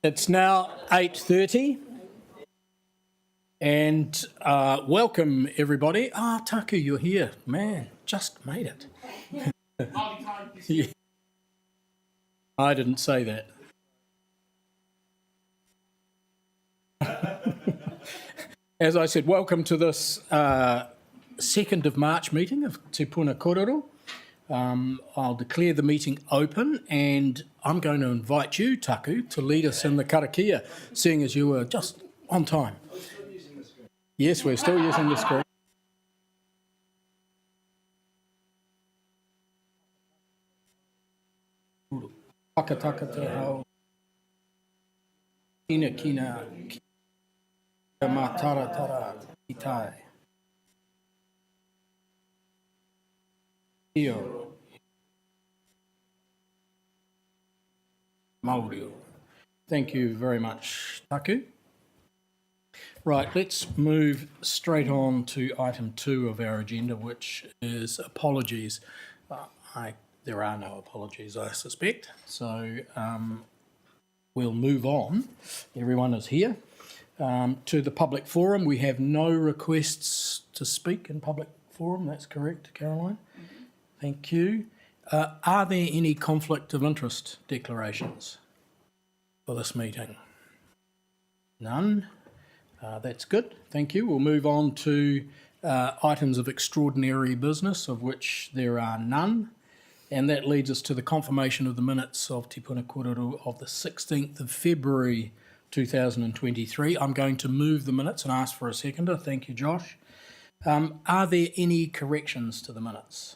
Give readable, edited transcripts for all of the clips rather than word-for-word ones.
It's now 8:30 and welcome everybody. Taku, you're here. Man, just made it. Yeah. I didn't say that. As I said, welcome to this 2nd of March meeting of Te Puna Kōrero. I'll declare the meeting open and I'm going to invite you, Taku, to lead us in the karakia, seeing as you were just on time. Yes, we're still using the screen. Taka taka te hao. Kina kina. Kia matara tara i tai. Io. Mauri. Thank you very much, Taku. Right, let's move straight on to item 2 of our agenda, which is apologies. There are no apologies, I suspect. So we'll move on. Everyone is here. To the public forum, we have no requests to speak in public forum. That's correct, Caroline? Mm-hmm. Thank you. Are there any conflict of interest declarations for this meeting? None. That's good. Thank you. We'll move on to items of extraordinary business, of which there are none. And that leads us to the confirmation of the minutes of Te Puna Kōrero of the 16th of February 2023. I'm going to move the minutes and ask for a seconder. Thank you, Josh. Are there any corrections to the minutes?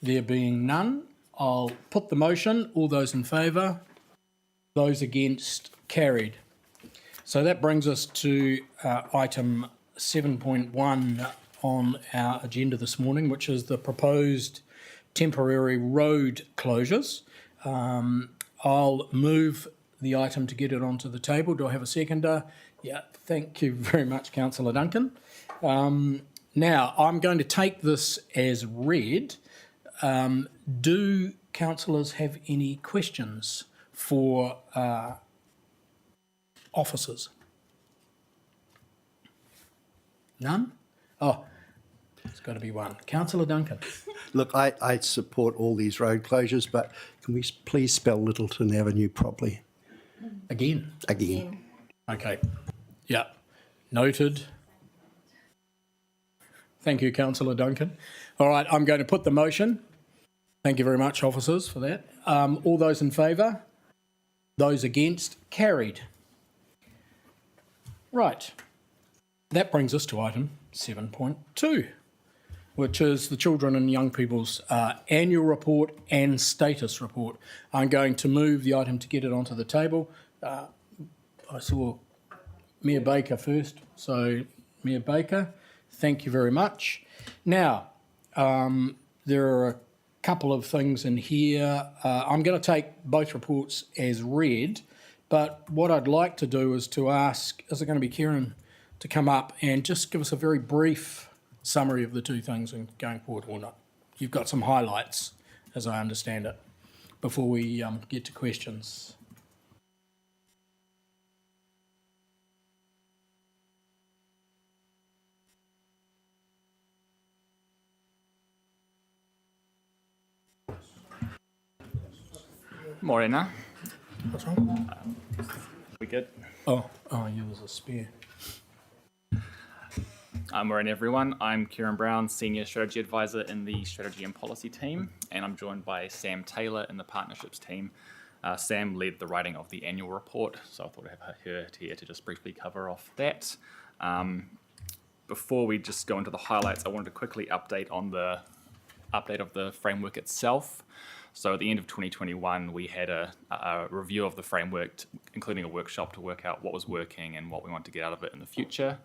There being none, I'll put the motion. All those in favour? Those against? Carried. So that brings us to item 7.1 on our agenda this morning, which is the proposed temporary road closures. I'll move the item to get it onto the table. Do I have a seconder? Yeah, thank you very much, Councillor Duncan. Now, I'm going to take this as read. Do councillors have any questions for officers? None? Oh, there's got to be one. Councillor Duncan. Look, I support all these road closures, but can we please spell Littleton Avenue properly? Again? Again. Okay. Yeah. Noted. Thank you, Councillor Duncan. All right, I'm going to put the motion. Thank you very much, officers, for that. All those in favour? Those against? Carried. Right. That brings us to item 7.2, which is the Children and Young People's annual report and status report. I'm going to move the item to get it onto the table. I saw Mayor Baker first. So, Mayor Baker, thank you very much. Now, there are a couple of things in here. I'm going to take both reports as read, but what I'd like to do is to ask, is it going to be Kieran to come up and just give us a very brief summary of the two things and going forward or not? You've got some highlights, as I understand it, before we get to questions. Morena. What's wrong? We good? Oh, you was a spare. Morena, everyone. I'm Kieran Brown, Senior Strategy Advisor in the Strategy and Policy team, and I'm joined by Sam Taylor in the Partnerships team. Sam led the writing of the annual report, so I thought I'd have her here to just briefly cover off that. Before we just go into the highlights, I wanted to quickly update on the update of the framework itself. So at the end of 2021, we had a review of the framework, including a workshop to work out what was working and what we want to get out of it in the future.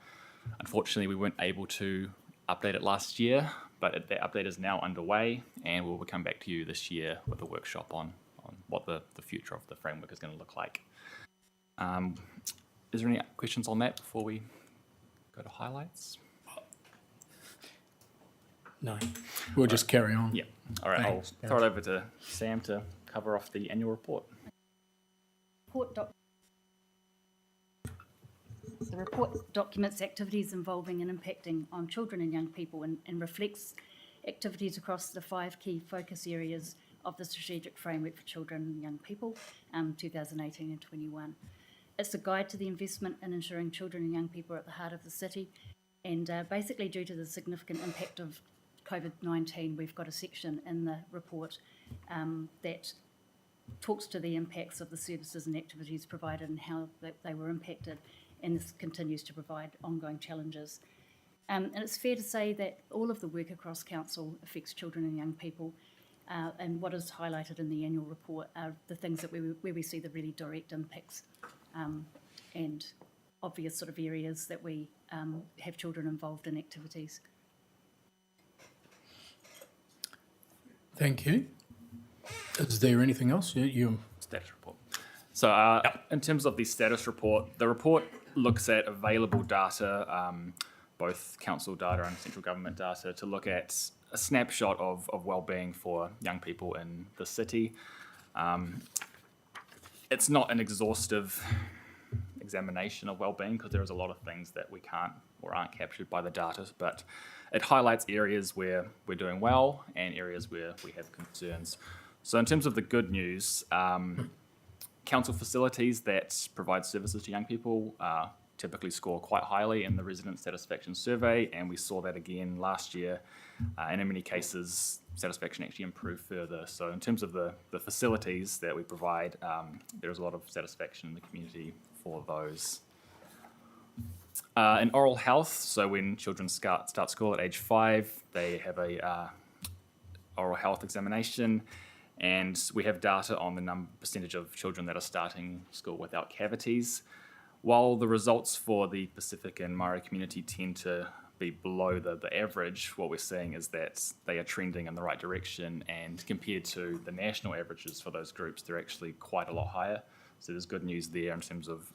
Unfortunately, we weren't able to update it last year, but that update is now underway, and we'll come back to you this year with a workshop on what the future of the framework is going to look like. Is there any questions on that before we go to highlights? No, we'll just carry on. Yeah. All right, I'll throw it over to Sam to cover off the annual report. report documents activities involving and impacting on children and young people and reflects activities across the 5 key focus areas of the Strategic Framework for Children and Young People, 2018 and 21. It's a guide to the investment in ensuring children and young people are at the heart of the city, and basically due to the significant impact of COVID-19, we've got a section in the report that talks to the impacts of the services and activities provided and how they were impacted, and this continues to provide ongoing challenges. And it's fair to say that all of the work across council affects children and young people, and what is highlighted in the annual report are the things that where we see the really direct impacts and obvious sort of areas that we have children involved in activities. Thank you. Is there anything else? You Status report. So in terms of the status report, the report looks at available data, both council data and central government data, to look at a snapshot of wellbeing for young people in the city. It's not an exhaustive examination of wellbeing because there's a lot of things that we can't or aren't captured by the data, but it highlights areas where we're doing well and areas where we have concerns. So in terms of the good news, council facilities that provide services to young people typically score quite highly in the resident satisfaction survey, and we saw that again last year, and in many cases satisfaction actually improved further. So in terms of the facilities that we provide, there's a lot of satisfaction in the community for those. In oral health, so when children start school at age 5, they have a oral health examination, and we have data on the percentage of children that are starting school without cavities. While the results for the Pacific and Maori community tend to be below the average, what we're seeing is that they are trending in the right direction, and compared to the national averages for those groups, they're actually quite a lot higher. So there's good news there in terms of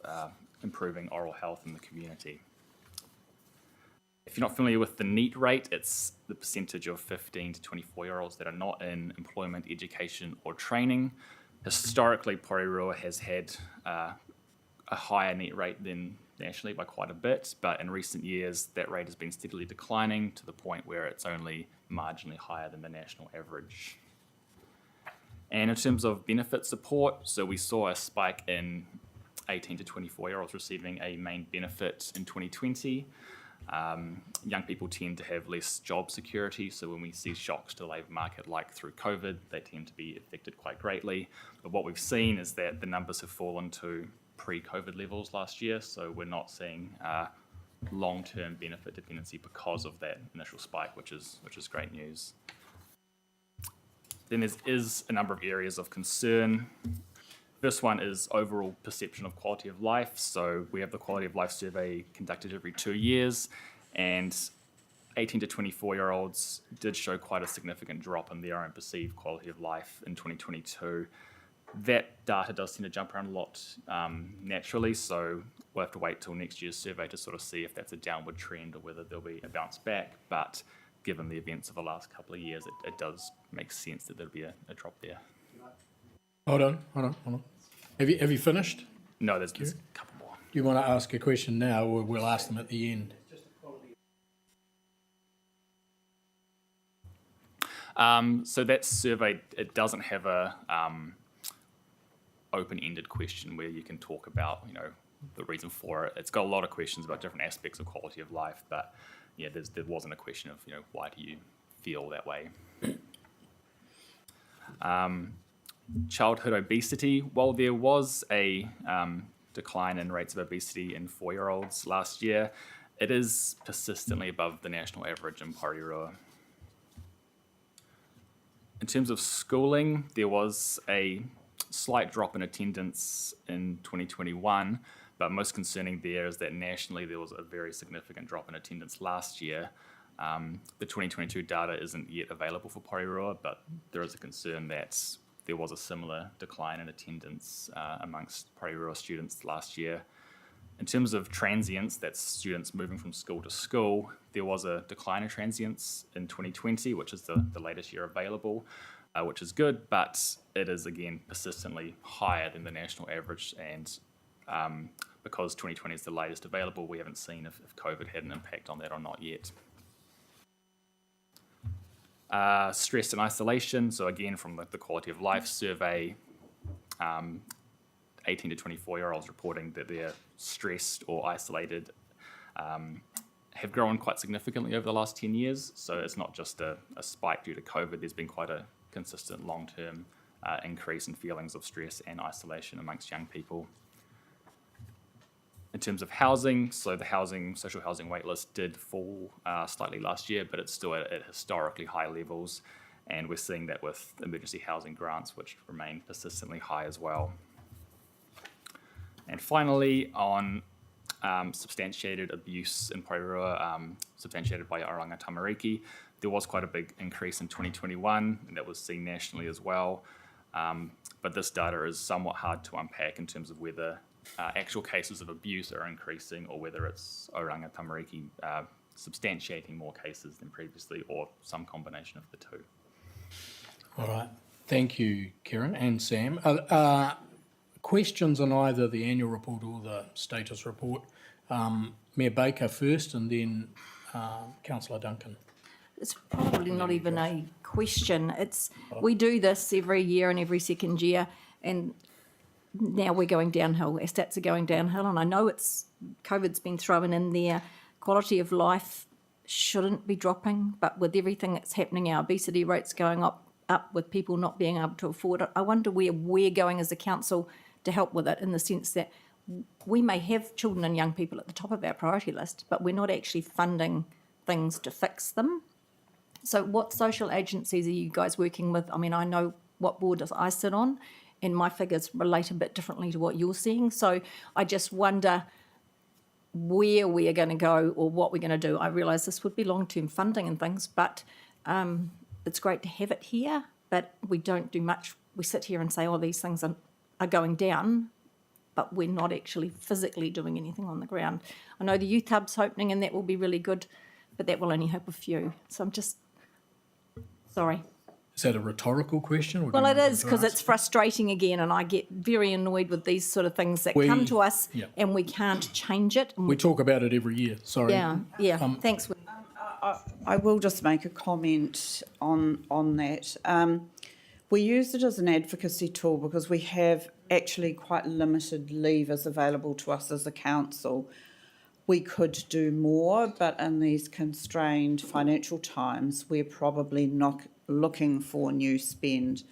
improving oral health in the community. If you're not familiar with the NEAT rate, it's the percentage of 15 to 24-year-olds that are not in employment, education, or training. Historically, Porirua has had a higher NEAT rate than nationally by quite a bit, but in recent years, that rate has been steadily declining to the point where it's only marginally higher than the national average. And in terms of benefit support, so we saw a spike in 18 to 24-year-olds receiving a main benefit in 2020. Young people tend to have less job security, so when we see shocks to the labour market like through COVID, they tend to be affected quite greatly. But what we've seen is that the numbers have fallen to pre-COVID levels last year, so we're not seeing long-term benefit dependency because of that initial spike, which is great news. Then there is a number of areas of concern. First one is overall perception of quality of life. So we have the quality of life survey conducted every 2 years, and 18 to 24-year-olds did show quite a significant drop in their own perceived quality of life in 2022. That data does tend to jump around a lot naturally, so we'll have to wait till next year's survey to sort of see if that's a downward trend or whether there'll be a bounce back. But given the events of the last couple of years, it does make sense that there'll be a drop there. Hold on. Have you finished? No, there's a couple more. Do you want to ask a question now, or we'll ask them at the end? So that survey, it doesn't have a open-ended question where you can talk about, the reason for it. It's got a lot of questions about different aspects of quality of life, but yeah, there wasn't a question of, why do you feel that way? Childhood obesity. While there was a decline in rates of obesity in 4-year-olds last year, it is persistently above the national average in Porirua. In terms of schooling, there was a slight drop in attendance in 2021, but most concerning there is that nationally there was a very significant drop in attendance last year. The 2022 data isn't yet available for Porirua, but there is a concern that there was a similar decline in attendance amongst Porirua students last year. In terms of transients, that's students moving from school to school, there was a decline in transients in 2020, which is the latest year available. which is good, but it is again persistently higher than the national average. And because 2020 is the latest available, we haven't seen if COVID had an impact on that or not yet. Stress and isolation. So again, from the quality of life survey, 18 to 24-year-olds reporting that they're stressed or isolated have grown quite significantly over the last 10 years. So it's not just a spike due to COVID. There's been quite a consistent long-term increase in feelings of stress and isolation amongst young people. In terms of housing, so the social housing waitlist did fall slightly last year, but it's still at historically high levels. And we're seeing that with emergency housing grants, which remain persistently high as well. And finally, on substantiated abuse in Porirua, substantiated by Oranga Tamariki, there was quite a big increase in 2021, and that was seen nationally as well. But this data is somewhat hard to unpack in terms of whether actual cases of abuse are increasing or whether it's Oranga Tamariki substantiating more cases than previously, or some combination of the two. All right. Thank you, Kieran and Sam. Questions on either the annual report or the status report? Mayor Baker first, and then Councillor Duncan. It's probably not even a question. We do this every year and every second year, and now we're going downhill. Our stats are going downhill, and I know COVID's been thrown in there. Quality of life shouldn't be dropping, but with everything that's happening, our obesity rates going up with people not being able to afford it. I wonder where we're going as a council to help with it, in the sense that we may have children and young people at the top of our priority list, but we're not actually funding things to fix them. So what social agencies are you guys working with? I mean, I know what board I sit on, and my figures relate a bit differently to what you're seeing. So I just wonder where we are going to go or what we're going to do. I realise this would be long-term funding and things, but it's great to have it here, but we don't do much. We sit here and say, oh, these things are going down, but we're not actually physically doing anything on the ground. I know the youth hub's opening, and that will be really good, but that will only help a few. So I'm just sorry. Is that a rhetorical question? Or Well, it is, because it's frustrating again, and I get very annoyed with these sort of things that come to us, and we can't change it. We talk about it every year. Sorry. Yeah. Thanks. I will just make a comment on that. We use it as an advocacy tool because we have actually quite limited levers available to us as a council. We could do more, but in these constrained financial times, we're probably not looking for new spend.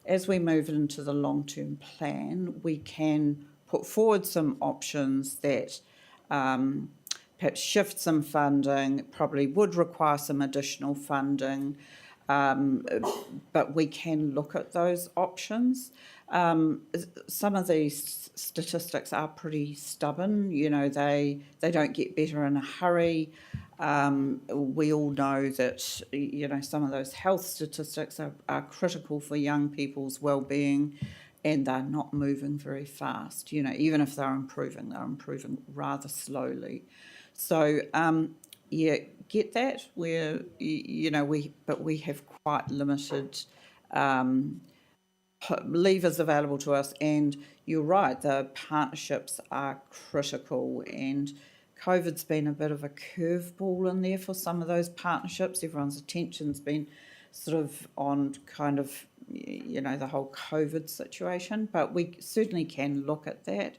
As we move into the long-term plan, we can put forward some options that perhaps shift some funding, probably would require some additional funding, but we can look at those options. Some of these statistics are pretty stubborn. You know, they don't get better in a hurry. We all know that, you know, some of those health statistics are critical for young people's well-being, and they're not moving very fast. You know, even if they're improving rather slowly. So, get that. We have quite limited levers available to us, and you're right, the partnerships are critical, and COVID's been a bit of a curveball in there for some of those partnerships. Everyone's attention's been sort of on kind of, you know, the whole COVID situation, but we certainly can look at that.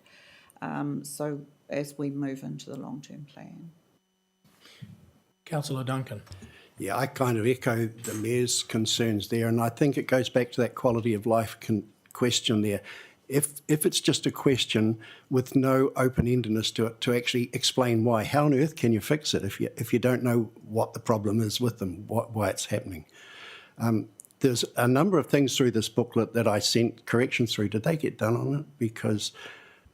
So as we move into the long-term plan. Councillor Duncan. Yeah, I kind of echo the Mayor's concerns there, and I think it goes back to that quality of life question there. If it's just a question with no open-endedness to it, to actually explain why, how on earth can you fix it if you don't know what the problem is with them, why it's happening? There's a number of things through this booklet that I sent corrections through. Did they get done on it? Because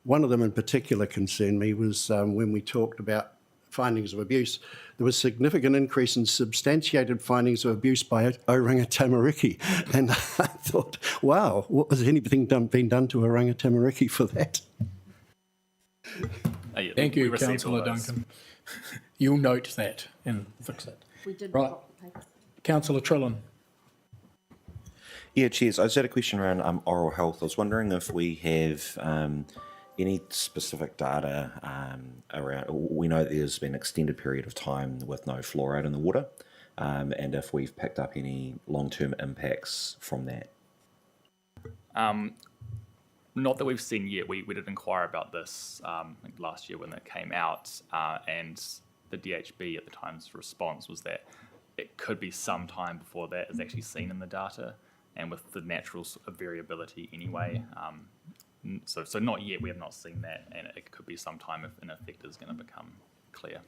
one of them in particular concerned me was when we talked about findings of abuse. There was a significant increase in substantiated findings of abuse by Oranga Tamariki. And I thought, wow, has anything been done to Oranga Tamariki for that? Thank you, Councillor Duncan. You'll note that and fix it. We did right. Councillor Trillin. Yeah, cheers. I just had a question around oral health. I was wondering if we have any specific data around. We know there's been an extended period of time with no fluoride in the water, and if we've picked up any long-term impacts from that. Not that we've seen yet. We did inquire about this I think last year when it came out, and the DHB at the time's response was that it could be some time before that is actually seen in the data, and with the natural variability anyway. So not yet. We have not seen that, and it could be some time if an effect is going to become clear.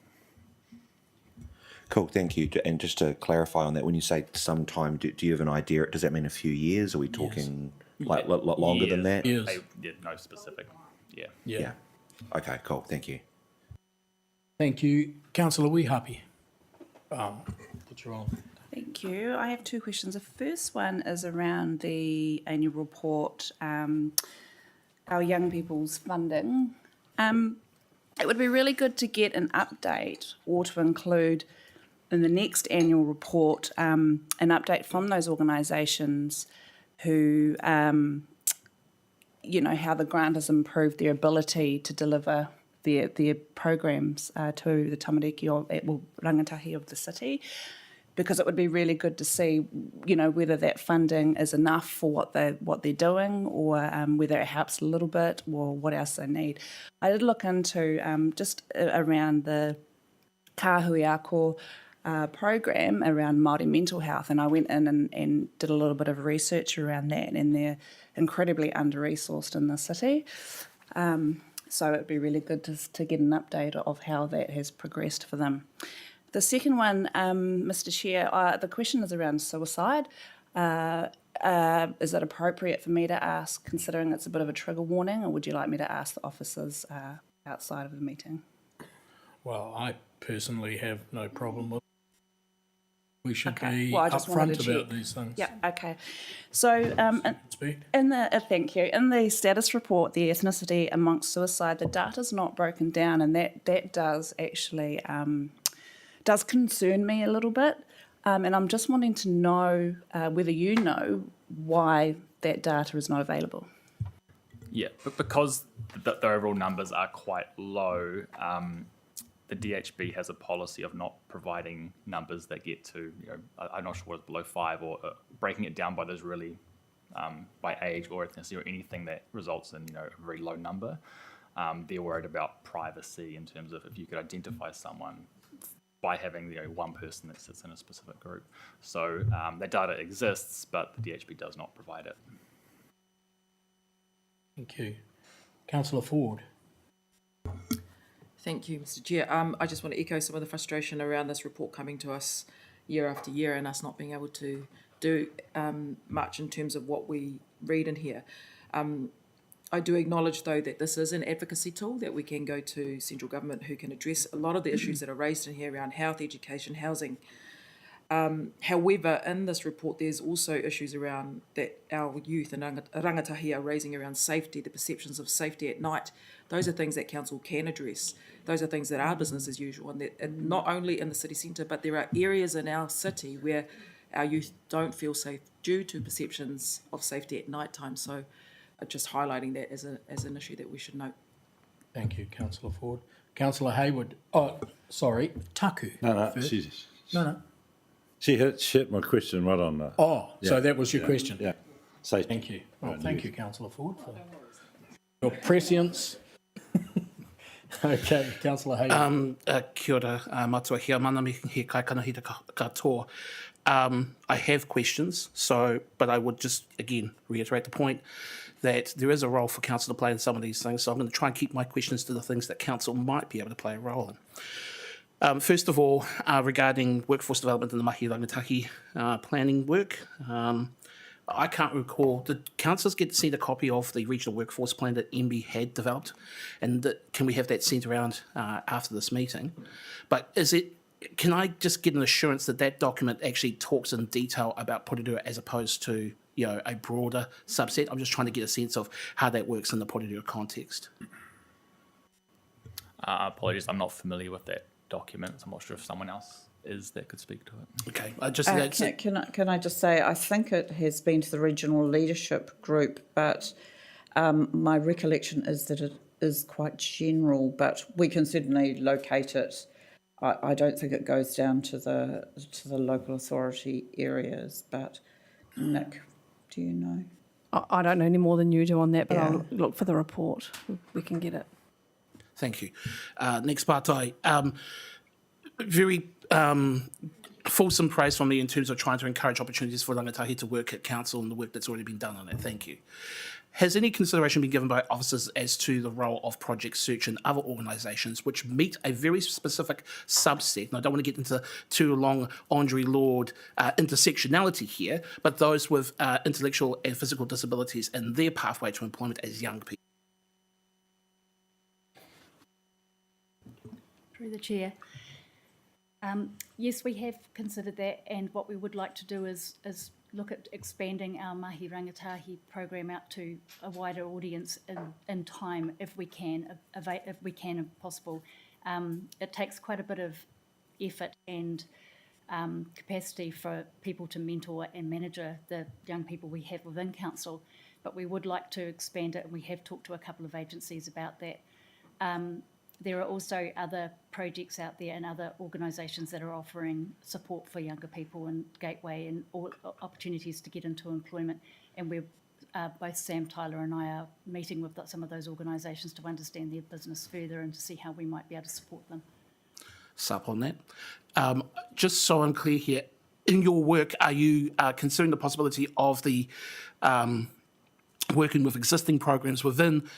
Cool, thank you. And just to clarify on that, when you say some time, do you have an idea? Does that mean a few years? Are we talking like a lot longer than that? Years. Yeah, no specific. Yeah. Yeah. Okay, cool. Thank you. Thank you. Councillor Weehapi. Put you on. Thank you. I have two questions. The first one is around the annual report, our young people's funding. It would be really good to get an update or to include in the next annual report an update from those organisations who, how the grant has improved their ability to deliver their programs to the tamariki rangatahi of the city, because it would be really good to see, whether that funding is enough for what they're doing, or whether it helps a little bit, or what else they need. I did look into just around the Kāhui Ako program around Māori mental health, and I went in and did a little bit of research around that, and they're incredibly under-resourced in the city. So it'd be really good to get an update of how that has progressed for them. The second one, Mr. Chair, the question is around suicide. Is it appropriate for me to ask, considering it's a bit of a trigger warning, or would you like me to ask the officers outside of the meeting? Well, I personally have no problem with it. We should be Well, I just wanted upfront to about check. these things. Yeah, okay. So Speak. thank you. In the status report, the ethnicity amongst suicide, the data's not broken down, and that does actually does concern me a little bit. And I'm just wanting to know whether you know why that data is not available. Yeah, but because the overall numbers are quite low, the DHB has a policy of not providing numbers that get to, I'm not sure what it's below 5, or breaking it down by those really, by age or ethnicity or anything that results in, a very low number. They're worried about privacy in terms of if you could identify someone by having one person that sits in a specific group. So that data exists, but the DHB does not provide it. Thank you. Councillor Ford. Thank you, Mr. Chair. I just want to echo some of the frustration around this report coming to us year after year, and us not being able to do much in terms of what we read in here. I do acknowledge, though, that this is an advocacy tool that we can go to central government, who can address a lot of the issues that are raised in here around health, education, housing. However, in this report, there's also issues around that our youth and rangatahi are raising around safety, the perceptions of safety at night. Those are things that council can address. Those are things that are business as usual, and not only in the city centre, but there are areas in our city where our youth don't feel safe due to perceptions of safety at night time. So just highlighting that as an issue that we should note. Thank you, Councillor Ford. Councillor Hayward. Oh, sorry, Taku. No, first. No. She hit my question right on the... Oh, so that was your question? Yeah. Safety. Thank you. Well, thank you, Councillor Ford, for your prescience. Okay, Councillor Hayward. Kia ora, matua hia manami he kaikanahita katoa. I have questions, but I would just, again, reiterate the point that there is a role for council to play in some of these things, so I'm going to try and keep my questions to the things that council might be able to play a role in. First of all, regarding workforce development in the mahi rangatahi planning work, I can't recall, did councillors get to see the copy of the regional workforce plan that MB had developed? And can we have that sent around after this meeting? But can I just get an assurance that that document actually talks in detail about Porirua as opposed to a broader subset? I'm just trying to get a sense of how that works in the Porirua context. Apologies, I'm not familiar with that document. So I'm not sure if someone else is that could speak to it. Okay, I just Can I just say, I think it has been to the regional leadership group, but my recollection is that it is quite general, but we can certainly locate it. I don't think it goes down to the local authority areas, but Nick, do you know? I don't know any more than you do on that, but Yeah. I'll look for the report. We can get it. Thank you. Next part, very fulsome praise from me in terms of trying to encourage opportunities for rangatahi to work at council and the work that's already been done on it. Thank you. Has any consideration been given by officers as to the role of Project Search and other organisations which meet a very specific subset? And I don't want to get into too long Andre Lord intersectionality here, but those with intellectual and physical disabilities and their pathway to employment as young people. Through the chair. Yes, we have considered that, and what we would like to do is look at expanding our Mahi Rangatahi program out to a wider audience in time, if we can, if possible. It takes quite a bit of effort and capacity for people to mentor and manage the young people we have within council, but we would like to expand it, and we have talked to a couple of agencies about that. There are also other projects out there and other organisations that are offering support for younger people and Gateway and all opportunities to get into employment. And we're both Sam, Tyler and I are meeting with some of those organisations to understand their business further and to see how we might be able to support them. Sup on that. Just so I'm clear here, in your work, are you considering the possibility of the working with existing programs within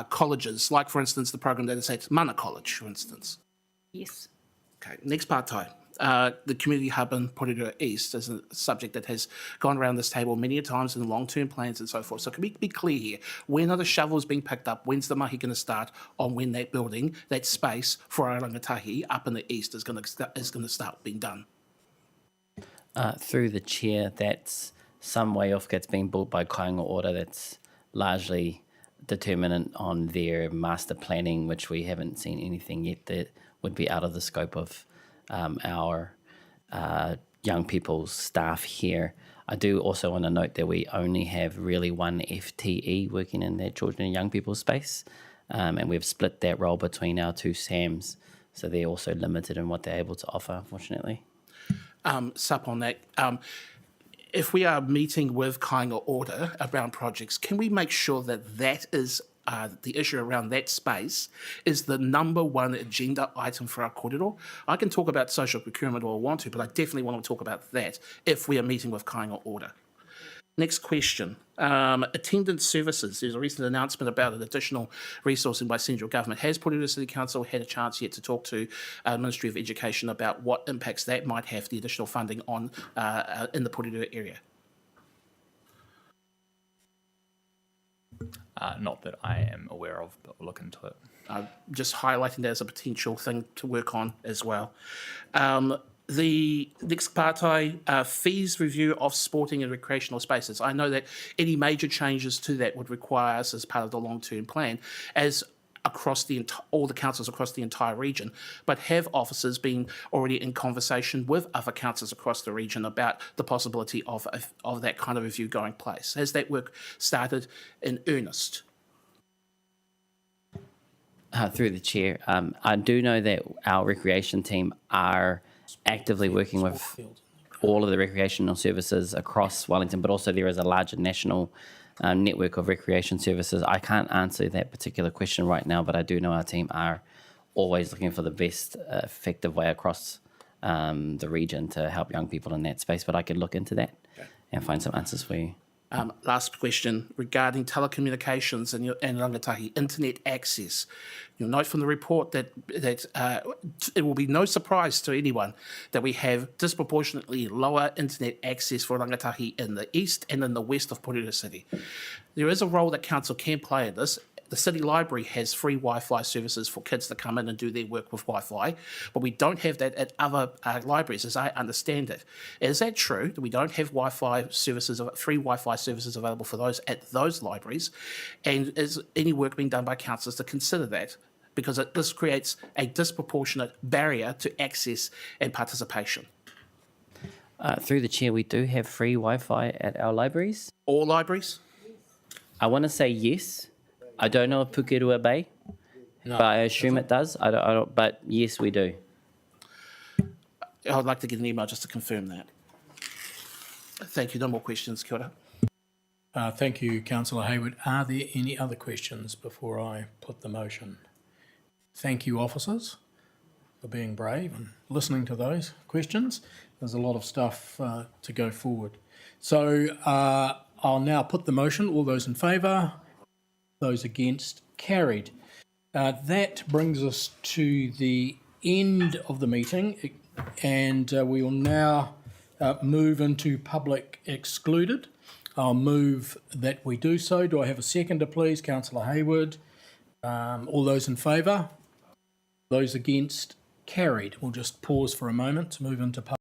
colleges, like, for instance, the program that is at Mana College, for instance? Yes. Okay, next part, Tai. The community hub in Porirua East is a subject that has gone around this table many a times in long-term plans and so forth. So can we be clear here? When are the shovels being picked up? When's the mahi going to start on when that building, that space for our rangatahi up in the east is going to start being done? Through the chair, that's some way off. That's being built by Kāinga Order. That's largely determinant on their master planning, which we haven't seen anything yet that would be out of the scope of our young people's staff here. I do also want to note that we only have really one FTE working in that children and young people's space, and we've split that role between our two SAMs, so they're also limited in what they're able to offer, unfortunately. Sup on that. If we are meeting with Kāinga Order around projects, can we make sure that that is the issue around that space is the number one agenda item for our kōrero? I can talk about social procurement all I want to, but I definitely want to talk about that if we are meeting with Kāinga Order. Next question. Attendance services. There's a recent announcement about an additional resourcing by central government. Has Porirua City Council had a chance yet to talk to Ministry of Education about what impacts that might have, the additional funding on in the Porirua area? Not that I am aware of, but we'll look into it. Just highlighting that as a potential thing to work on as well. The next part, fees review of sporting and recreational spaces. I know that any major changes to that would require us as part of the long-term plan, as across all the councils across the entire region, but have officers been already in conversation with other councils across the region about the possibility of that kind of review going place? Has that work started in earnest? Through the chair, I do know that our recreation team are actively working with all of the recreational services across Wellington, but also there is a larger national network of recreation services. I can't answer that particular question right now, but I do know our team are always looking for the best effective way across the region to help young people in that space, but I can look into that and find some answers for you. Last question regarding telecommunications and rangatahi, internet access. You'll note from the report that it will be no surprise to anyone that we have disproportionately lower internet access for rangatahi in the east and in the west of Porirua City. There is a role that council can play in this. The City Library has free Wi-Fi services for kids to come in and do their work with Wi-Fi, but we don't have that at other libraries, as I understand it. Is that true, that we don't have Wi-Fi services, free Wi-Fi services available for those at those libraries? And is any work being done by councillors to consider that because this creates a disproportionate barrier to access and participation. Through the chair, we do have free Wi-Fi at our libraries. All libraries? I want to say yes. I don't know if Porirua Bay, but I assume it does. I don't, but yes, we do. I'd like to get an email just to confirm that. Thank you. No more questions. Kia ora. Thank you, Councillor Hayward. Are there any other questions before I put the motion? Thank you, officers, for being brave and listening to those questions. There's a lot of stuff to go forward. So I'll now put the motion. All those in favour? Those against? Carried. That brings us to the end of the meeting, and we will now move into public excluded. I'll move that we do so. Do I have a seconder, please? Councillor Hayward. All those in favour? Those against? Carried. We'll just pause for a moment to move into public.